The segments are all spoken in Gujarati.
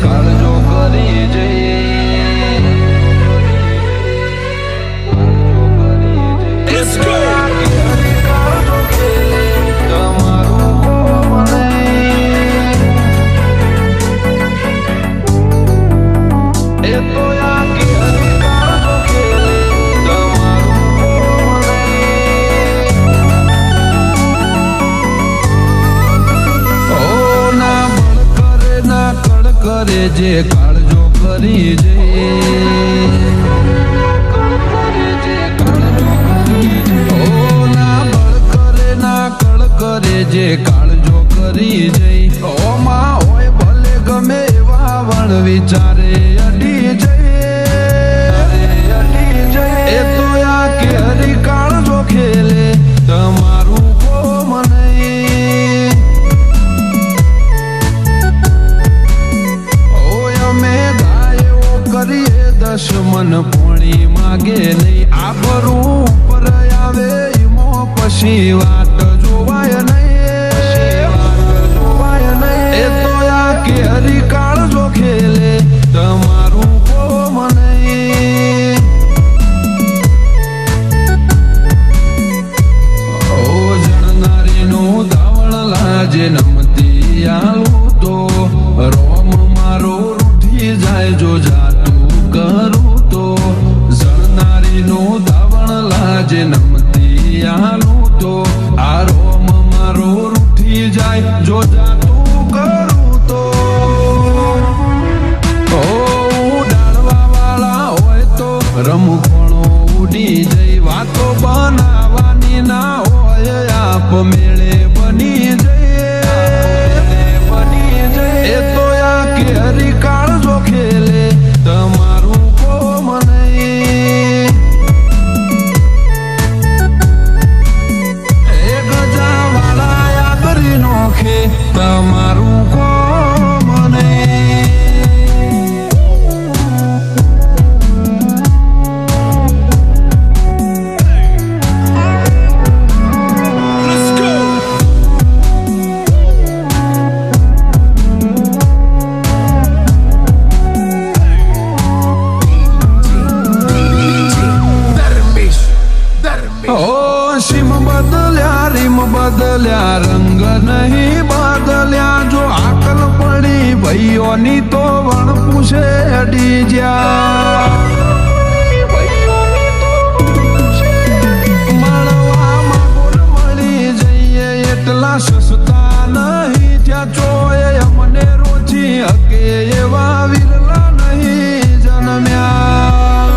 કાળજો કરી જઈ Let's go. કરે જે કાળજો કરી જઈ કરે જે કાળજો કરી જઈ ઓમાં હોય ભલે ગમે એવા વણ વિચારે અડી જઈ એ તો આ કે હરી કાળજો ખેલે તમારું કોમ નહીં ઓય અમે ગાયો કરીએ દશમન પોણી માગે નહીં આ બરું ઉપર આવે ઈમો પછી વાત જોવાય નહીં એ તો આ કે હરી કાળજો ખેલે તમારું કોમ નહીં ઓ જણનારીનું દાવણ લાજે નમતી આલું તો રોમ મારો રૂઠી જાય જો જાતું કરું તો જણનારીનું દાવણ લાજે નમતી આલું તો આ રોમ મારો રૂઠી જાય જો જાતું કરું તો ઓ ડાળવા વાળા હોય તો રમખોણો ઉડી જઈ વાતો બનાવવાની ના હોય આપ મેળે બની જઈ એ તો આ કે હરી કાળજો ખેલે તમારું કોમ નહીં એ ગજા વાળા યાદરી નોખે તમારું કોમ નહીં Let's go. Darmish. ઓ સીમ બદલ્યા રીમ બદલ્યા રંગ નહીં બદલ્યા જો આકલ પડી ભાઈઓની તો વણ પૂછે અડી જ્યાં મળવામાં બોલ મળી જઈએ એટલા સસ્તા નહીં ત્યાં ચોય અમને રોજી હકે એવા વિરલા નહીં જન્મ્યા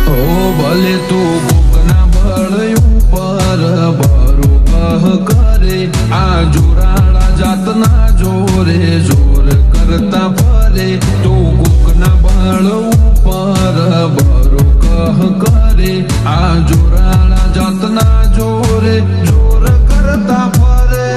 ઓ ભલે તું કોકના બળ ઉપર ભરો કહ કરે આ જોરાળા જાતના જોરે જોર કરતા ફરે તું કોકના બળ ઉપર ભરો કહ કરે આ જોરાળા જાતના જોરે જોર કરતા ફરે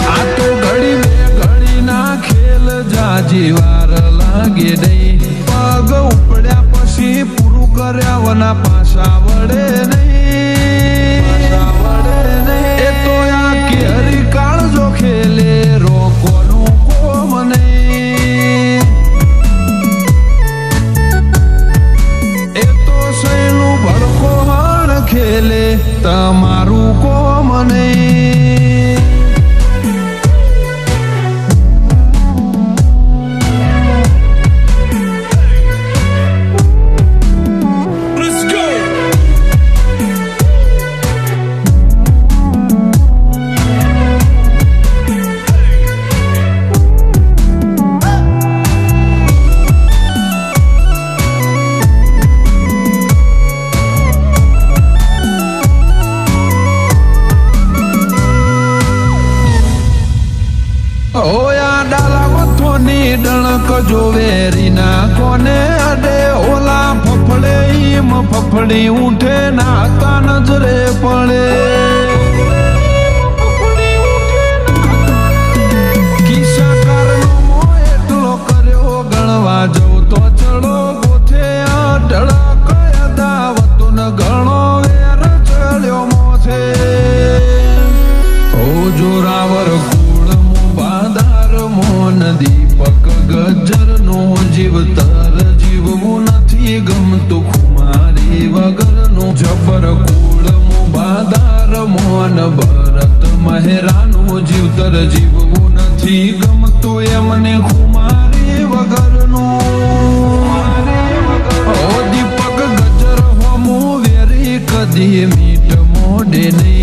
આ તો ઘડી બે ઘડી ના ખેલ જાજી વાર લાગે નહીં પગ ઉપડ્યા પછી પૂરું કર્યા વના પાછા વડે નહીં એ તો આ કે હરી કાળજો ખેલે રોકોનું કોમ નહીં એ તો સૈનું ભડકો હળ ખેલે તમારું કોમ નહીં Let's go. ઓયા ડાલા વથોની ડણક જોવેરીના કોને અડે ઓલા ફફડે ઈમ ફફડી ઉઠે ના તા નજરે પડે કિસ્સા કારનો મો એટલો કર્યો ગણવા જવું તો ચડો ગોથે અઢળક દાવતો ન ગણો વેર ચડ્યો મોથે ઓ જોરાવર કુળ બાદાર મોન દીપ મન ભરત મહેરાનું જીવતર જીવવું નથી ગમતું એમને ખુમારી વગરનું ઓ દીપક ગજર હોમું વેરી કદી મીઠ મોઢે નહીં